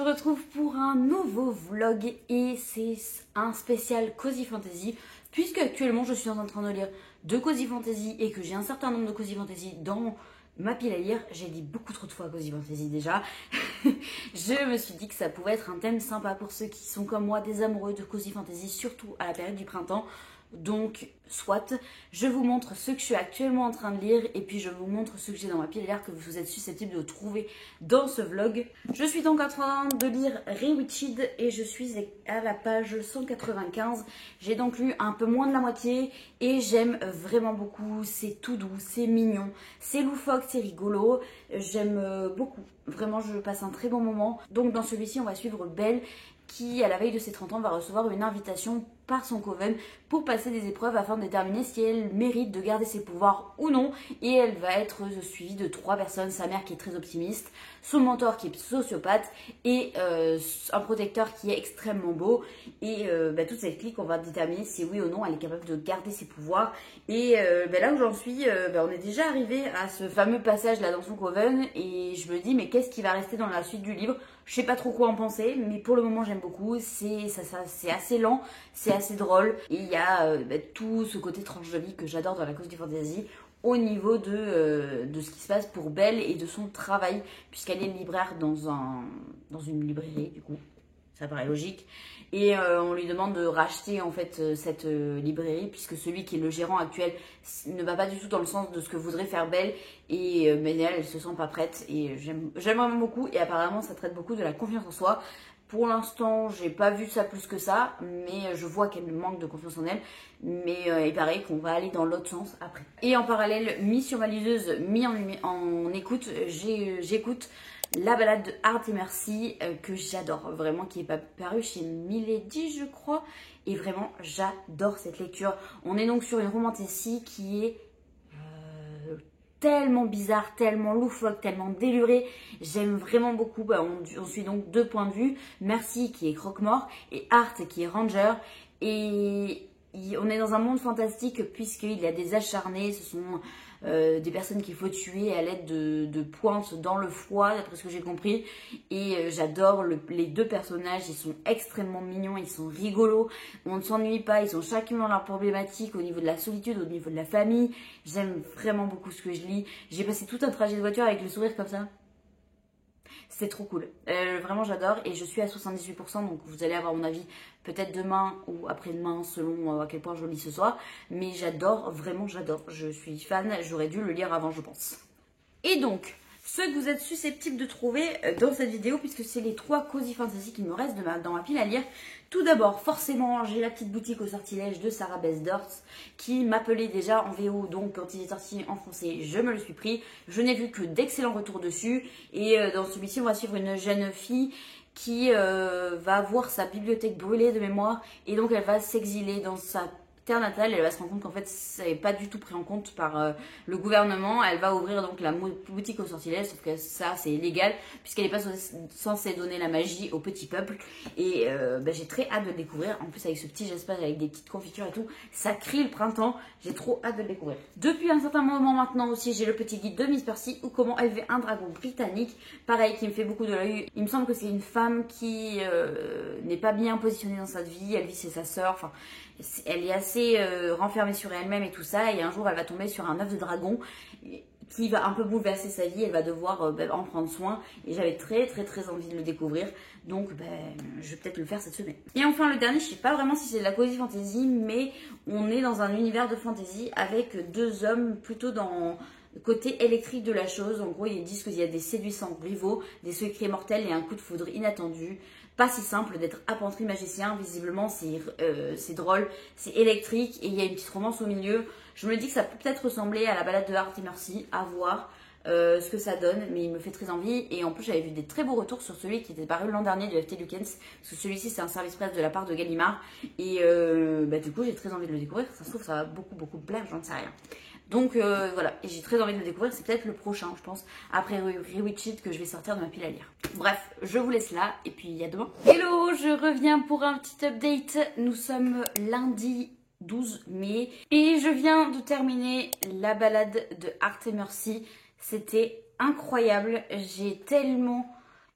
vous retrouve pour un nouveau vlog et c'est un spécial Cozy Fantasy puisque actuellement je suis en train de lire de Cozy Fantasy et que j'ai un certain nombre de Cozy Fantasy dans ma pile à lire. J'ai dit beaucoup trop de fois Cozy Fantasy déjà. Je me suis dit que ça pouvait être un thème sympa pour ceux qui sont comme moi des amoureux de Cozy Fantasy, surtout à la période du printemps. Donc, soit, je vous montre ce que je suis actuellement en train de lire et puis je vous montre ce que j'ai dans ma pile à lire que vous êtes susceptibles de trouver dans ce vlog. Je suis donc en train de lire Rewitched et je suis à la page 195. J'ai donc lu un peu moins de la moitié et j'aime vraiment beaucoup. C'est tout doux, c'est mignon, c'est loufoque, c'est rigolo. J'aime beaucoup. Vraiment, je passe un très bon moment. Donc dans celui-ci, on va suivre Belle qui, à la veille de ses 30 ans, va recevoir une invitation par son coven pour passer des épreuves afin de déterminer si elle mérite de garder ses pouvoirs ou non. Et elle va être suivie de 3 personnes, sa mère qui est très optimiste, son mentor qui est sociopathe et un protecteur qui est extrêmement beau. Et toute cette clique, on va déterminer si oui ou non elle est capable de garder ses pouvoirs. Et là où j'en suis, on est déjà arrivé à ce fameux passage là dans son coven et je me dis mais qu'est-ce qui va rester dans la suite du livre? Je sais pas trop quoi en penser, mais pour le moment j'aime beaucoup. C'est assez lent, c'est assez drôle. Et il y a tout ce côté tranche de vie que j'adore dans la Cozy Fantasy au niveau de ce qui se passe pour Belle et de son travail, puisqu'elle est libraire dans une librairie du coup. Ça paraît logique. Et on lui demande de racheter en fait cette librairie puisque celui qui est le gérant actuel ne va pas du tout dans le sens de ce que voudrait faire Belle. Et mais elle se sent pas prête. Et j'aime vraiment beaucoup. Et apparemment ça traite beaucoup de la confiance en soi. Pour l'instant, j'ai pas vu ça plus que ça, mais je vois qu'elle manque de confiance en elle. Mais il paraît qu'on va aller dans l'autre sens après. Et en parallèle, mis sur ma liseuse, mis en écoute, j'écoute La balade de Art et Merci que j'adore, vraiment, qui est pas paru chez Milady, je crois. Et vraiment, j'adore cette lecture. On est donc sur une romantasy qui est tellement bizarre, tellement loufoque, tellement déluré. J'aime vraiment beaucoup. On suit donc 2 points de vue. Merci qui est croque-mort et Art qui est ranger. Et on est dans un monde fantastique puisqu'il y a des acharnés. Ce sont des personnes qu'il faut tuer à l'aide de pointes dans le foie, d'après ce que j'ai compris. Et j'adore les 2 personnages. Ils sont extrêmement mignons, ils sont rigolos. On ne s'ennuie pas, ils sont chacun dans leur problématique au niveau de la solitude, au niveau de la famille. J'aime vraiment beaucoup ce que je lis. J'ai passé tout un trajet de voiture avec le sourire comme ça. C'est trop cool. Vraiment, j'adore. Et je suis à 78%. Donc, vous allez avoir mon avis peut-être demain ou après-demain, selon à quel point je lis ce soir. Mais j'adore, vraiment, j'adore. Je suis fan. J'aurais dû le lire avant, je pense. Et donc, ce que vous êtes susceptibles de trouver dans cette vidéo, puisque c'est les 3 Cozy Fantasy qui me restent dans ma pile à lire. Tout d'abord, forcément, j'ai la petite boutique au sortilège de Sarah Besdorf qui m'appelait déjà en VO, donc quand il est sorti en français, je me le suis pris. Je n'ai vu que d'excellents retours dessus et dans celui-ci, on va suivre une jeune fille qui va voir sa bibliothèque brûlée de mémoire et donc elle va s'exiler dans sa terre natale. Elle va se rendre compte qu'en fait ça n'est pas du tout pris en compte par le gouvernement. Elle va ouvrir donc la boutique au sortilège, sauf que ça c'est illégal puisqu'elle n'est pas censée donner la magie au petit peuple. Et j'ai très hâte de le découvrir. En plus avec ce petit espace avec des petites confitures et tout, ça crie le printemps. J'ai trop hâte de le découvrir. Depuis un certain moment maintenant aussi, j'ai le petit guide de Miss Percy ou comment élever un dragon britannique. Pareil, qui me fait beaucoup de l'œil. Il me semble que c'est une femme qui n'est pas bien positionnée dans sa vie. Elle vit c'est sa sœur. Enfin, elle est assez renfermée sur elle-même et tout ça. Et un jour, elle va tomber sur un œuf de dragon qui va un peu bouleverser sa vie. Elle va devoir en prendre soin. Et j'avais très envie de le découvrir. Donc, je vais peut-être le faire cette semaine. Et enfin, le dernier, je sais pas vraiment si c'est de la Cozy Fantasy, mais on est dans un univers de fantasy avec 2 hommes plutôt dans le côté électrique de la chose. En gros, ils disent qu'il y a des séduisants rivaux, des secrets mortels et un coup de foudre inattendu. Pas si simple d'être apprenti magicien, visiblement c'est drôle, c'est électrique et il y a une petite romance au milieu. Je me dis que ça peut peut-être ressembler à la balade de Art et Merci, à voir ce que ça donne, mais il me fait très envie. Et en plus j'avais vu des très beaux retours sur celui qui était paru l'an dernier de FT Lucas, parce que celui-ci c'est un service presse de la part de Gallimard. Et du coup j'ai très envie de le découvrir, ça se trouve ça va beaucoup plaire, j'en sais rien. Donc voilà, et j'ai très envie de le découvrir, c'est peut-être le prochain, je pense, après Rewitched que je vais sortir de ma pile à lire. Bref, je vous laisse là, et puis à demain. Hello, je reviens pour un petit update. Nous sommes lundi 12 mai, et je viens de terminer la balade de Art et Merci. C'était incroyable, j'ai tellement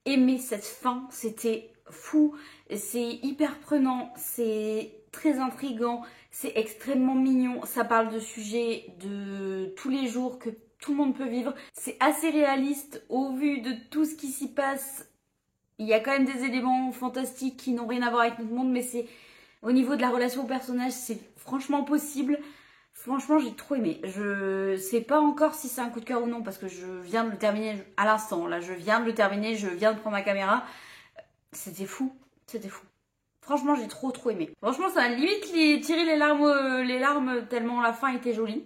aimé cette fin, c'était fou, c'est hyper prenant, c'est très intriguant, c'est extrêmement mignon, ça parle de sujets de tous les jours que tout le monde peut vivre, c'est assez réaliste au vu de tout ce qui s'y passe. Il y a quand même des éléments fantastiques qui n'ont rien à voir avec notre monde, mais c'est au niveau de la relation au personnage, c'est franchement possible. Franchement, j'ai trop aimé. Je sais pas encore si c'est un coup de cœur ou non parce que je viens de le terminer à l'instant. Là, je viens de le terminer, je viens de prendre ma caméra. C'était fou, c'était fou. Franchement, j'ai trop aimé. Franchement, ça m'a limite tiré les larmes tellement la fin était jolie.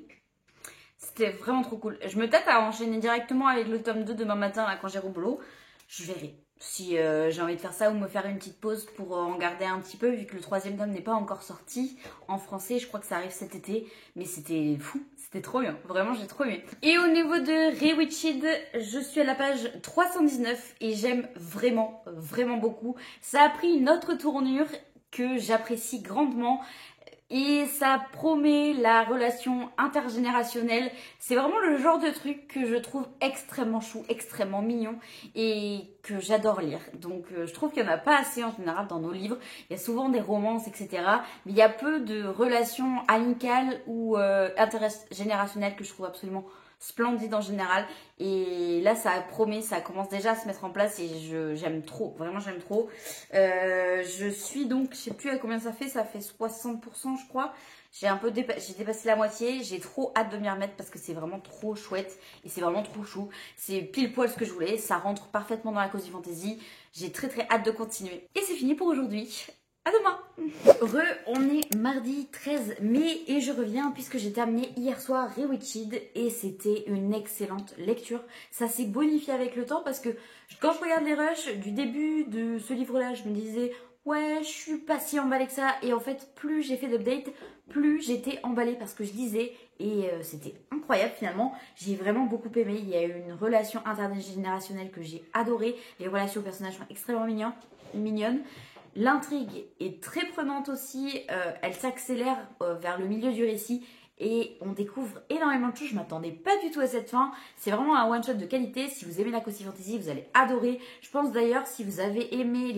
C'était vraiment trop cool. Je me tâte à enchaîner directement avec le tome 2 demain matin là, quand j'irai au boulot. Je verrai si j'ai envie de faire ça ou me faire une petite pause pour en garder un petit peu vu que le troisième tome n'est pas encore sorti en français. Je crois que ça arrive cet été, mais c'était fou, c'était trop bien. Vraiment, j'ai trop aimé. Et au niveau de Rewitched, je suis à la page 319 et j'aime vraiment beaucoup. Ça a pris une autre tournure que j'apprécie grandement. Et ça promet la relation intergénérationnelle. C'est vraiment le genre de truc que je trouve extrêmement chou, extrêmement mignon et que j'adore lire. Donc je trouve qu'il n'y en a pas assez en général dans nos livres. Il y a souvent des romances, etc. Mais il y a peu de relations amicales ou intergénérationnelles que je trouve absolument splendide en général. Et là, ça promet, ça commence déjà à se mettre en place et j'aime trop, vraiment j'aime trop. Je suis donc, je sais plus à combien ça fait 60% je crois. J'ai dépassé la moitié, j'ai trop hâte de m'y remettre parce que c'est vraiment trop chouette et c'est vraiment trop chou. C'est pile poil ce que je voulais, ça rentre parfaitement dans la Cozy Fantasy. J'ai très hâte de continuer. Et c'est fini pour aujourd'hui. À demain. On est mardi 13 mai et je reviens puisque j'ai terminé hier soir Rewitched et c'était une excellente lecture. Ça s'est bonifié avec le temps parce que quand je regarde les rushs du début de ce livre-là, je me disais ouais, je suis pas si emballée que ça et en fait plus j'ai fait d'updates, plus j'étais emballée parce que je lisais et c'était incroyable finalement. J'ai vraiment beaucoup aimé. Il y a eu une relation intergénérationnelle que j'ai adorée. Les relations aux personnages sont extrêmement mignonnes. L'intrigue est très prenante aussi, elle s'accélère vers le milieu du récit et on découvre énormément de choses. Je m'attendais pas du tout à cette fin. C'est vraiment un one shot de qualité. Si vous aimez la Cozy Fantasy, vous allez adorer. Je pense d'ailleurs si vous avez aimé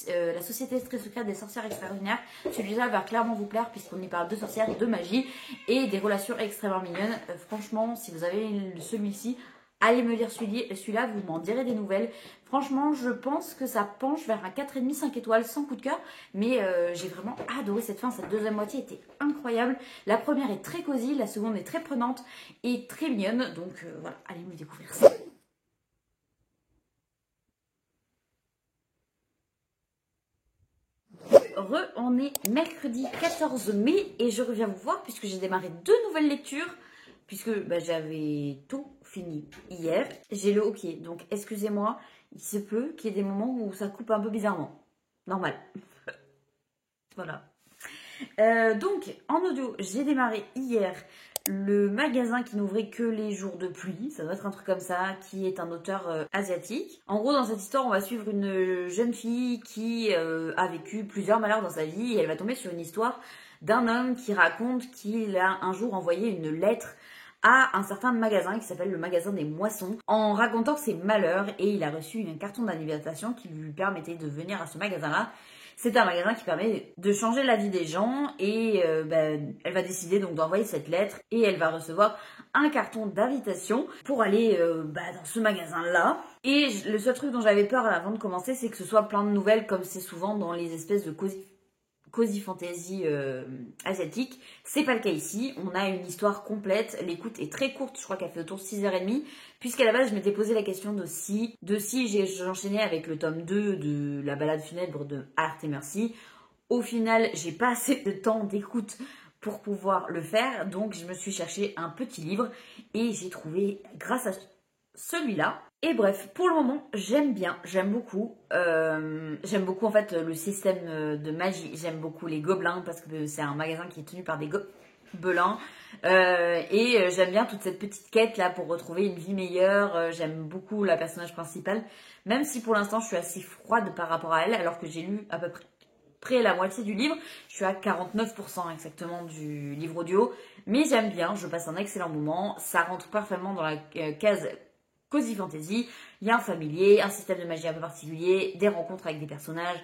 la société très secrète des sorcières extraordinaires, celui-là va clairement vous plaire puisqu'on y parle de sorcières, de magie et des relations extrêmement mignonnes. Franchement, si vous avez celui-ci, allez me lire celui-là, vous m'en direz des nouvelles. Franchement, je pense que ça penche vers un 4,5, 5 étoiles sans coup de cœur. Mais j'ai vraiment adoré cette fin. Cette deuxième moitié était incroyable. La première est très cosy, la seconde est très prenante et très mignonne. Donc voilà, allez me découvrir ça. On est mercredi 14 mai et je reviens vous voir puisque j'ai démarré 2 nouvelles lectures. Puisque j'avais tout fini hier. J'ai le hockey, donc excusez-moi, il se peut qu'il y ait des moments où ça coupe un peu bizarrement. Normal. Voilà. Donc, en audio, j'ai démarré hier le magasin qui n'ouvrait que les jours de pluie. Ça doit être un truc comme ça, qui est un auteur asiatique. En gros, dans cette histoire, on va suivre une jeune fille qui a vécu plusieurs malheurs dans sa vie. Et elle va tomber sur une histoire d'un homme qui raconte qu'il a un jour envoyé une lettre à un certain magasin qui s'appelle le magasin des moissons en racontant ses malheurs et il a reçu un carton d'invitation qui lui permettait de venir à ce magasin-là. C'est un magasin qui permet de changer la vie des gens et elle va décider donc d'envoyer cette lettre et elle va recevoir un carton d'invitation pour aller dans ce magasin-là. Et le seul truc dont j'avais peur avant de commencer, c'est que ce soit plein de nouvelles comme c'est souvent dans les espèces de Cozy Fantasy asiatique. C'est pas le cas ici, on a une histoire complète, l'écoute est très courte, je crois qu'elle fait autour de 6h30, puisqu'à la base je m'étais posé la question de si j'enchaînais avec le tome 2 de La Balade funèbre de Art et Mercy. Au final, j'ai pas assez de temps d'écoute pour pouvoir le faire, donc je me suis cherché un petit livre et j'ai trouvé grâce à celui-là. Et bref, pour le moment, j'aime bien, j'aime beaucoup en fait le système de magie, j'aime beaucoup les gobelins parce que c'est un magasin qui est tenu par des gobelins et j'aime bien toute cette petite quête là pour retrouver une vie meilleure, j'aime beaucoup la personnage principale, même si pour l'instant je suis assez froide par rapport à elle alors que j'ai lu à peu près la moitié du livre, je suis à 49% exactement du livre audio, mais j'aime bien, je passe un excellent moment, ça rentre parfaitement dans la case cozy fantasy, il y a un familier, un système de magie un peu particulier, des rencontres avec des personnages.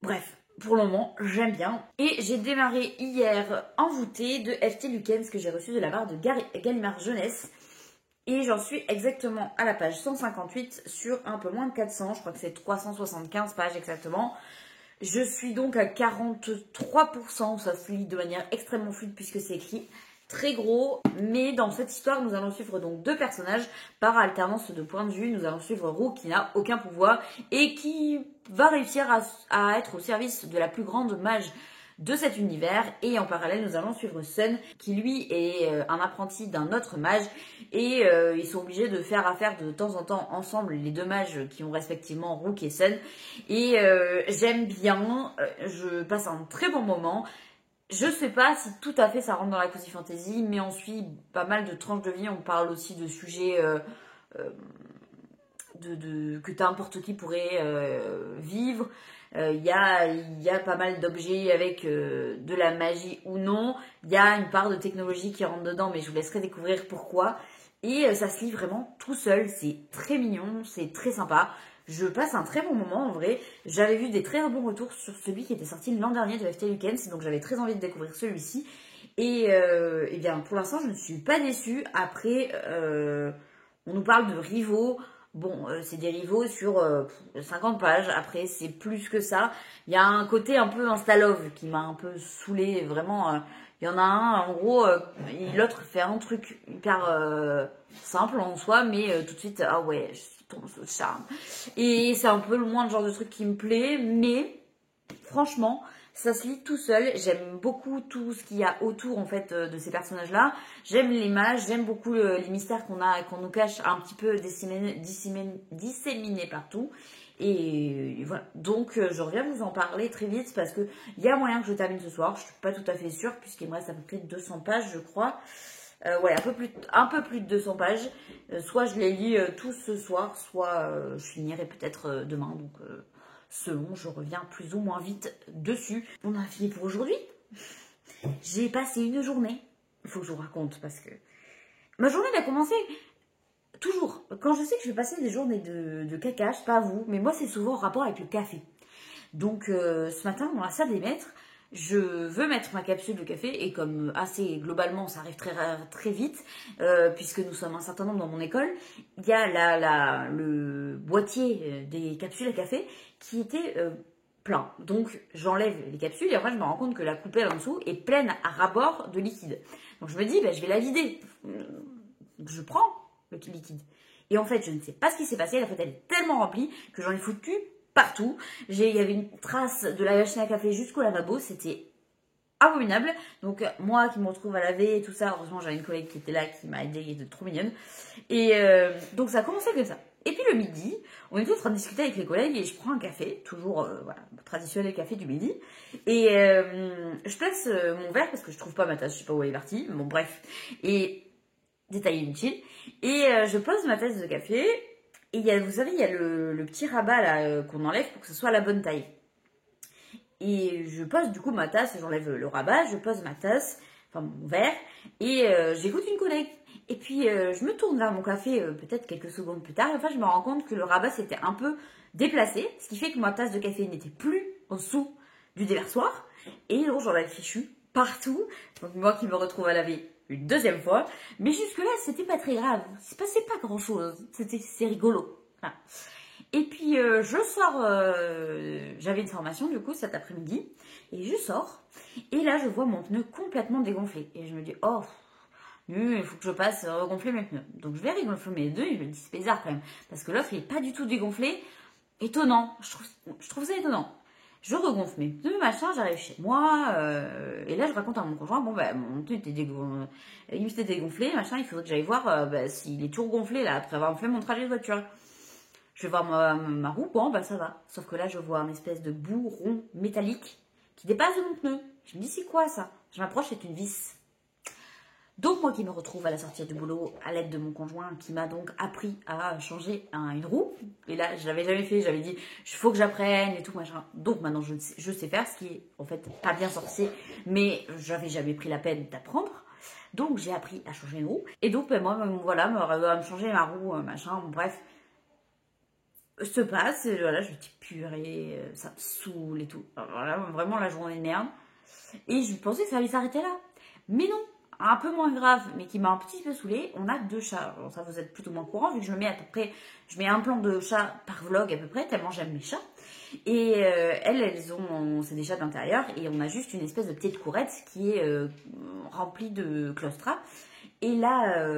Bref, pour le moment, j'aime bien. Et j'ai démarré hier Envoûté de FT Lukens que j'ai reçu de la part de Gallimard Jeunesse. Et j'en suis exactement à la page 158 sur un peu moins de 400. Je crois que c'est 375 pages exactement. Je suis donc à 43%. Ça se lit de manière extrêmement fluide puisque c'est écrit très gros. Mais dans cette histoire, nous allons suivre donc deux personnages par alternance de points de vue. Nous allons suivre Roux qui n'a aucun pouvoir et qui va réussir à être au service de la plus grande mage de cet univers. Et en parallèle, nous allons suivre Sun qui lui est un apprenti d'un autre mage et ils sont obligés de faire affaire de temps en temps ensemble, les deux mages qui ont respectivement Rook et Sun. Et j'aime bien, je passe un très bon moment. Je sais pas si tout à fait ça rentre dans la cozy fantasy, mais on suit pas mal de tranches de vie. On parle aussi de sujets que n'importe qui pourrait vivre. Il y a pas mal d'objets avec de la magie ou non. Il y a une part de technologie qui rentre dedans, mais je vous laisserai découvrir pourquoi. Et ça se lit vraiment tout seul. C'est très mignon, c'est très sympa. Je passe un très bon moment en vrai. J'avais vu des très bons retours sur celui qui était sorti l'an dernier de FT Lukens, donc j'avais très envie de découvrir celui-ci. Et bien pour l'instant je ne suis pas déçue. Après on nous parle de rivaux. Bon, c'est des rivaux sur 50 pages. Après, c'est plus que ça. Il y a un côté un peu Insta-love qui m'a un peu saoulée. Vraiment, il y en a un, en gros, l'autre fait un truc hyper simple en soi, mais tout de suite, ah ouais, je tombe sous le charme. Et c'est un peu le moins le genre de truc qui me plaît, mais franchement, ça se lit tout seul. J'aime beaucoup tout ce qu'il y a autour en fait de ces personnages-là. J'aime les mages, j'aime beaucoup les mystères qu'on a, qu'on nous cache un petit peu disséminés partout. Et voilà. Donc je reviens vous en parler très vite parce que il y a moyen que je termine ce soir. Je suis pas tout à fait sûre puisqu'il me reste à peu près 200 pages, je crois. Ouais, un peu plus de 200 pages. Soit je les lis tous ce soir, soit je finirai peut-être demain. Donc selon, je reviens plus ou moins vite dessus. On a fini pour aujourd'hui. J'ai passé une journée. Il faut que je vous raconte parce que ma journée elle a commencé toujours. Quand je sais que je vais passer des journées de caca, je sais pas vous, mais moi c'est souvent en rapport avec le café. Donc ce matin, dans la salle des maîtres, je veux mettre ma capsule de café et comme assez globalement ça arrive très vite puisque nous sommes un certain nombre dans mon école, il y a le boîtier des capsules à café qui était plein. Donc j'enlève les capsules et après je me rends compte que la coupelle en dessous est pleine à ras-bord de liquide. Donc je me dis je vais la vider. Je prends le liquide. Et en fait je ne sais pas ce qui s'est passé, la faute elle est tellement remplie que j'en ai foutu partout. Il y avait une trace de la machine à café jusqu'au lavabo, c'était abominable. Donc moi qui me retrouve à laver et tout ça, heureusement j'avais une collègue qui était là qui m'a aidée, qui était trop mignonne. Et donc ça a commencé comme ça. Et puis le midi, on est tous en train de discuter avec les collègues et je prends un café, toujours voilà, traditionnel café du midi. Et je place mon verre parce que je trouve pas ma tasse, je sais pas où elle est partie. Bon bref, et détail inutile. Et je pose ma tasse de café. Et vous savez, il y a le petit rabat là qu'on enlève pour que ce soit la bonne taille. Et je pose du coup ma tasse, j'enlève le rabat, je pose ma tasse, enfin mon verre, et j'écoute une collègue. Et puis je me tourne vers mon café peut-être quelques secondes plus tard, et enfin je me rends compte que le rabat s'était un peu déplacé, ce qui fait que ma tasse de café n'était plus en dessous du déversoir, et donc j'en avais fichu partout. Donc moi qui me retrouve à laver une deuxième fois, mais jusque-là, c'était pas très grave. Il se passait pas grand-chose. C'est rigolo. Voilà. Et puis, je sors... J'avais une formation, du coup, cet après-midi. Et je sors. Et là, je vois mon pneu complètement dégonflé. Et je me dis, oh, il faut que je passe regonfler mes pneus. Donc, je vais regonfler mes deux. Et je me dis, c'est bizarre quand même. Parce que l'autre, il est pas du tout dégonflé. Étonnant. Je trouve ça étonnant. Je regonfle mes pneus, machin, j'arrive chez moi, et là je raconte à mon conjoint, bon mon pneu était dégonflé, machin, il faudrait que j'aille voir s'il est toujours gonflé là, après avoir fait mon trajet de voiture. Je vais voir ma roue, bon ça va. Sauf que là je vois une espèce de bout rond métallique qui dépasse de mon pneu. Je me dis c'est quoi ça? Je m'approche, c'est une vis. Donc moi qui me retrouve à la sortie du boulot à l'aide de mon conjoint qui m'a donc appris à changer une roue. Et là je l'avais jamais fait, j'avais dit il faut que j'apprenne et tout machin. Donc maintenant je sais faire, ce qui est en fait pas bien sorcier, mais j'avais jamais pris la peine d'apprendre. Donc j'ai appris à changer une roue. Et donc ben, moi, voilà, me changer ma roue, machin, bon, bref. Se passe, et voilà, je me dis purée, ça me saoule et tout. Alors, voilà, vraiment la journée de merde. Et je pensais que ça allait s'arrêter là. Mais non, un peu moins grave, mais qui m'a un petit peu saoulée, on a 2 chats. Alors ça, vous êtes plutôt moins courant, vu que je mets à peu près, je mets un plan de chat par vlog à peu près, tellement j'aime mes chats. Et elles ont, c'est des chats d'intérieur, et on a juste une espèce de petite courette qui est remplie de claustras. Et là,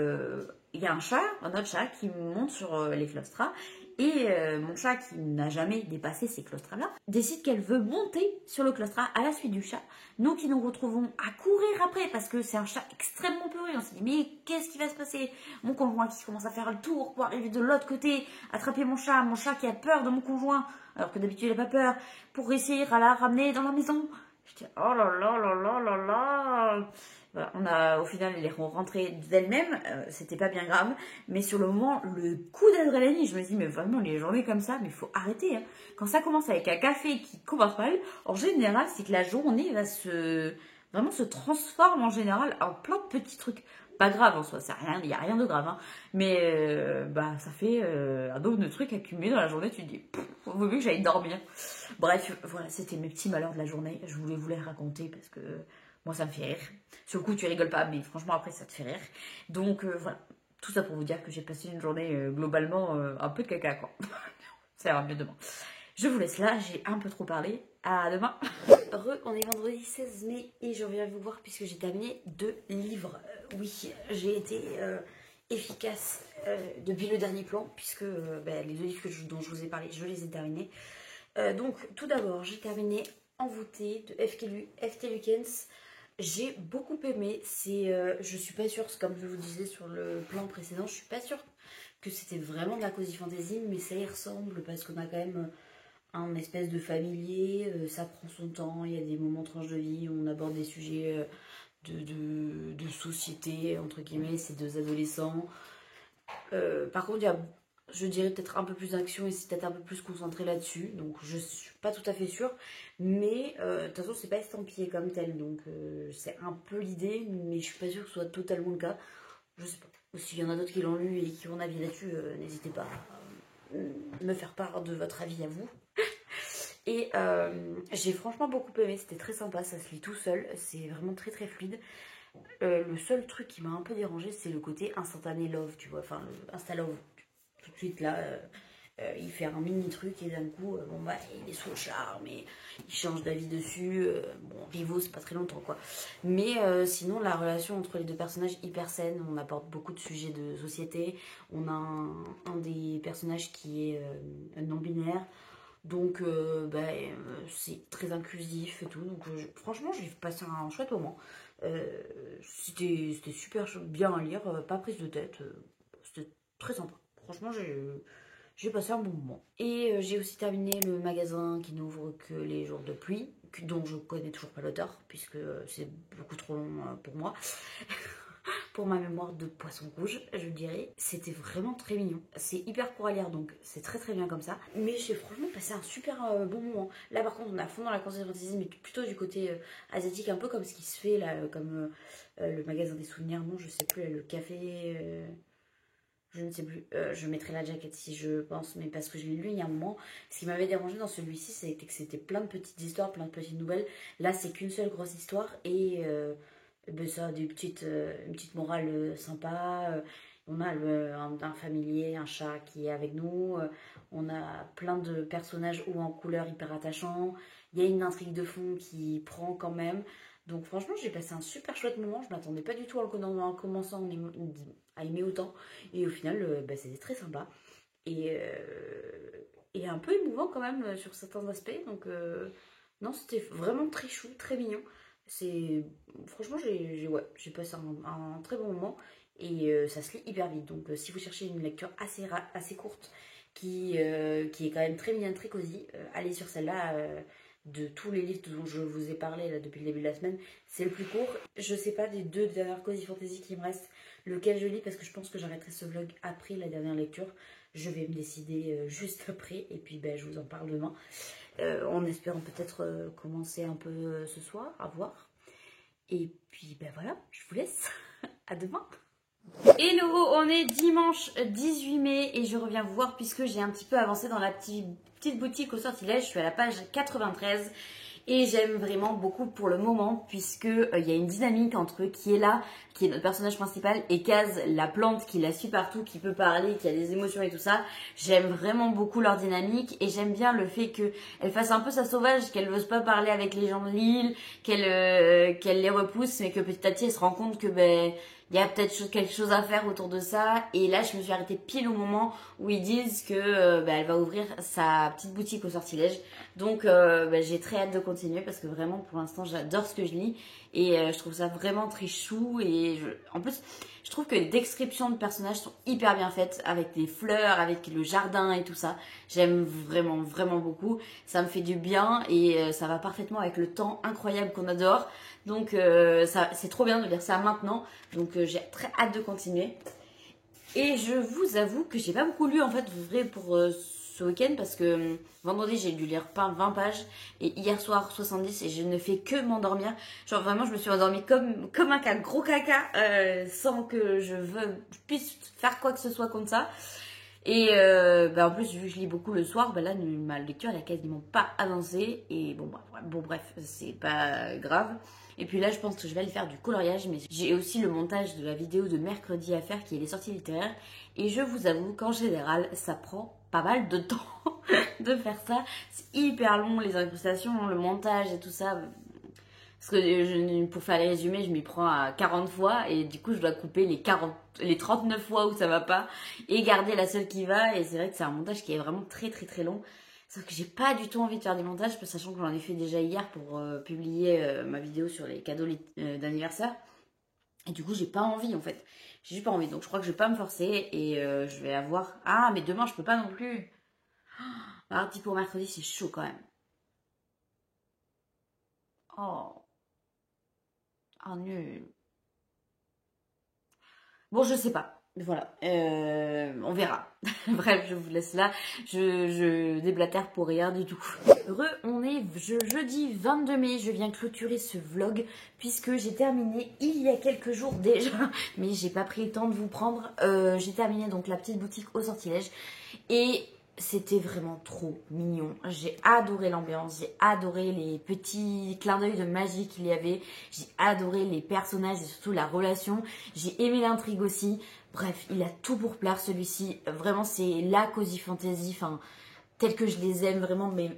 il y a un autre chat qui monte sur les claustras. Et mon chat, qui n'a jamais dépassé ces claustras-là, décide qu'elle veut monter sur le claustrat à la suite du chat. Nous qui nous retrouvons à courir après, parce que c'est un chat extrêmement peureux. On s'est dit, mais qu'est-ce qui va se passer? Mon conjoint qui commence à faire le tour pour arriver de l'autre côté, attraper mon chat qui a peur de mon conjoint, alors que d'habitude il n'a pas peur, pour réussir à la ramener dans la maison. Je dis, oh là là là là là là. Voilà, on a, au final, elle est rentrée d'elle-même, c'était pas bien grave, mais sur le moment, le coup d'adrénaline, je me dis, mais vraiment, les journées comme ça, mais il faut arrêter. Hein. Quand ça commence avec un café qui commence mal, en général, c'est que la journée va vraiment se transforme en général en plein de petits trucs. Pas grave en soi, il n'y a rien de grave, hein. Mais bah, ça fait un nombre de trucs accumulés dans la journée, tu te dis, vaut mieux que j'aille dormir. Bref, voilà, c'était mes petits malheurs de la journée, je voulais vous les raconter parce que moi ça me fait rire. Sur le coup tu rigoles pas, mais franchement après ça te fait rire. Donc voilà, tout ça pour vous dire que j'ai passé une journée globalement un peu de caca quoi. Ça ira mieux demain. Je vous laisse là, j'ai un peu trop parlé. À demain. On est vendredi 16 mai et je reviens vous voir puisque j'ai terminé 2 livres. Oui, j'ai été efficace depuis le dernier plan puisque les 2 livres dont je vous ai parlé, je les ai terminés. Donc tout d'abord, j'ai terminé Envoûtée de F.T. Lukens. J'ai beaucoup aimé. Je suis pas sûre, comme je vous disais sur le plan précédent, je suis pas sûre que c'était vraiment de la cozy fantasy, mais ça y ressemble parce qu'on a quand même un espèce de familier, ça prend son temps, il y a des moments tranches de vie, on aborde des sujets de société, entre guillemets, ces 2 adolescents. Par contre, il y a, je dirais, peut-être un peu plus d'action et c'est peut-être un peu plus concentré là-dessus, donc je suis pas tout à fait sûre, mais de toute façon, c'est pas estampillé comme tel, donc c'est un peu l'idée, mais je suis pas sûre que ce soit totalement le cas, je sais pas. S'il y en a d'autres qui l'ont lu et qui ont un avis là-dessus, n'hésitez pas à me faire part de votre avis à vous. Et j'ai franchement beaucoup aimé, c'était très sympa, ça se lit tout seul, c'est vraiment très très fluide. Le seul truc qui m'a un peu dérangé, c'est le côté instantané love, tu vois, enfin insta love, tout de suite là, il fait un mini truc et d'un coup, bon bah il est sous le charme et il change d'avis dessus, bon rivaux c'est pas très longtemps quoi. Mais sinon la relation entre les 2 personnages hyper saine, on apporte beaucoup de sujets de société, on a un des personnages qui est non-binaire. Donc c'est très inclusif et tout. Donc franchement j'ai passé un chouette moment. C'était super bien à lire, pas prise de tête. C'était très sympa. Franchement j'ai passé un bon moment. Et j'ai aussi terminé le magasin qui n'ouvre que les jours de pluie, dont je connais toujours pas l'auteur, puisque c'est beaucoup trop long pour moi. Pour ma mémoire de poisson rouge, je dirais. C'était vraiment très mignon. C'est hyper court à lire, donc c'est très très bien comme ça. Mais j'ai franchement passé un super bon moment. Là par contre, on est à fond dans la cozy fantasy, mais plutôt du côté asiatique, un peu comme ce qui se fait là, comme le magasin des souvenirs. Non, je sais plus, le café... je ne sais plus, je mettrai la jaquette si je pense, mais parce que je l'ai lu il y a un moment. Ce qui m'avait dérangé dans celui-ci, c'était que c'était plein de petites histoires, plein de petites nouvelles. Là, c'est qu'une seule grosse histoire et ça a une petite morale sympa. On a un familier, un chat qui est avec nous. On a plein de personnages hauts en couleur hyper attachants. Il y a une intrigue de fond qui prend quand même. Donc franchement, j'ai passé un super chouette moment. Je m'attendais pas du tout en commençant à aimer autant. Et au final, c'était très sympa. Et un peu émouvant quand même sur certains aspects. Donc non, c'était vraiment très chou, très mignon. Franchement, j'ai passé un très bon moment. Et ça se lit hyper vite. Donc si vous cherchez une lecture assez courte, qui est quand même très mignonne, très cosy, allez sur celle-là. De tous les livres dont je vous ai parlé là, depuis le début de la semaine, c'est le plus court. Je sais pas des 2 dernières cozy fantasy qui me restent lequel je lis, parce que je pense que j'arrêterai ce vlog après la dernière lecture. Je vais me décider juste après et puis je vous en parle demain, en espérant peut-être commencer un peu ce soir, à voir. Et puis ben voilà, je vous laisse. À demain. Hello, on est dimanche 18 mai et je reviens vous voir puisque j'ai un petit peu avancé dans la petite boutique au sortilège. Je suis à la page 93 et j'aime vraiment beaucoup pour le moment puisque il y a une dynamique entre qui est là, qui est notre personnage principal, et Kaz, la plante qui la suit partout, qui peut parler, qui a des émotions et tout ça. J'aime vraiment beaucoup leur dynamique et j'aime bien le fait qu'elle fasse un peu sa sauvage, qu'elle n'ose pas parler avec les gens de l'île, qu'elle les repousse, mais que petit à petit elle se rend compte que ben il y a peut-être quelque chose à faire autour de ça. Et là, je me suis arrêtée pile au moment où ils disent que elle va ouvrir sa petite boutique au sortilège. Donc, j'ai très hâte de continuer parce que vraiment, pour l'instant, j'adore ce que je lis. Et je trouve ça vraiment très chou. Et en plus, je trouve que les descriptions de personnages sont hyper bien faites avec les fleurs, avec le jardin et tout ça. J'aime vraiment, vraiment beaucoup. Ça me fait du bien et ça va parfaitement avec le temps incroyable qu'on adore. Donc c'est trop bien de lire ça maintenant. Donc j'ai très hâte de continuer. Et je vous avoue que j'ai pas beaucoup lu en fait vrai pour ce week-end parce que vendredi j'ai dû lire pas 20 pages et hier soir 70 et je ne fais que m'endormir. Genre vraiment je me suis endormie comme un gros caca sans que je puisse faire quoi que ce soit contre ça. Et en plus vu que je lis beaucoup le soir, là ma lecture elle a quasiment pas avancé et bon bref c'est pas grave. Et puis là je pense que je vais aller faire du coloriage, mais j'ai aussi le montage de la vidéo de mercredi à faire qui est les sorties littéraires. Et je vous avoue qu'en général ça prend pas mal de temps de faire ça. C'est hyper long les incrustations, le montage et tout ça. Parce que pour faire les résumés, je m'y prends à 40 fois et du coup je dois couper les 39 fois où ça va pas et garder la seule qui va. Et c'est vrai que c'est un montage qui est vraiment très très très long. Sauf que j'ai pas du tout envie de faire des montages, sachant que j'en ai fait déjà hier pour publier ma vidéo sur les cadeaux d'anniversaire. Et du coup j'ai pas envie en fait. J'ai juste pas envie, donc je crois que je vais pas me forcer et je vais avoir... Ah mais demain je peux pas non plus. Mardi pour mercredi c'est chaud quand même. Oh nul. Bon, je sais pas. Voilà, on verra. Bref, je vous laisse là. Je déblatère pour rien du tout. On est jeudi 22 mai. Je viens clôturer ce vlog puisque j'ai terminé il y a quelques jours déjà. Mais j'ai pas pris le temps de vous prendre. J'ai terminé donc la petite boutique au sortilège. Et c'était vraiment trop mignon. J'ai adoré l'ambiance, j'ai adoré les petits clins d'œil de magie qu'il y avait, j'ai adoré les personnages et surtout la relation, j'ai aimé l'intrigue aussi. Bref, il a tout pour plaire celui-ci. Vraiment, c'est la cozy fantasy, enfin, tel que je les aime vraiment, mais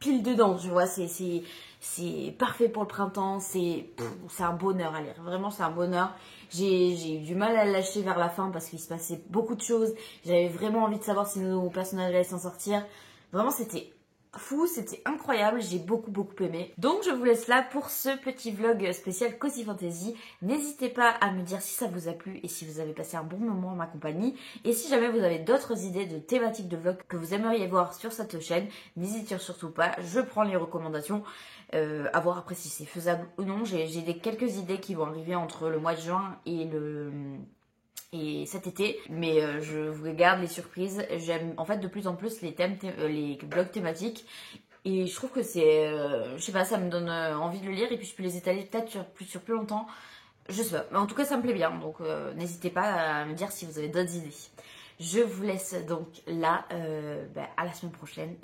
pile dedans, tu vois. C'est parfait pour le printemps, c'est un bonheur à lire. Vraiment, c'est un bonheur. J'ai eu du mal à le lâcher vers la fin parce qu'il se passait beaucoup de choses. J'avais vraiment envie de savoir si nos personnages allaient s'en sortir. Vraiment, c'était fou, c'était incroyable, j'ai beaucoup aimé. Donc je vous laisse là pour ce petit vlog spécial Cozy Fantasy. N'hésitez pas à me dire si ça vous a plu et si vous avez passé un bon moment en ma compagnie. Et si jamais vous avez d'autres idées de thématiques de vlog que vous aimeriez voir sur cette chaîne, n'hésitez surtout pas, je prends les recommandations. À voir après si c'est faisable ou non. J'ai quelques idées qui vont arriver entre le mois de juin et cet été, mais je vous garde les surprises. J'aime en fait de plus en plus les blogs thématiques et je trouve que c'est, je sais pas, ça me donne envie de le lire et puis je peux les étaler peut-être sur plus longtemps. Je sais pas, mais en tout cas ça me plaît bien, donc n'hésitez pas à me dire si vous avez d'autres idées. Je vous laisse donc là, à la semaine prochaine.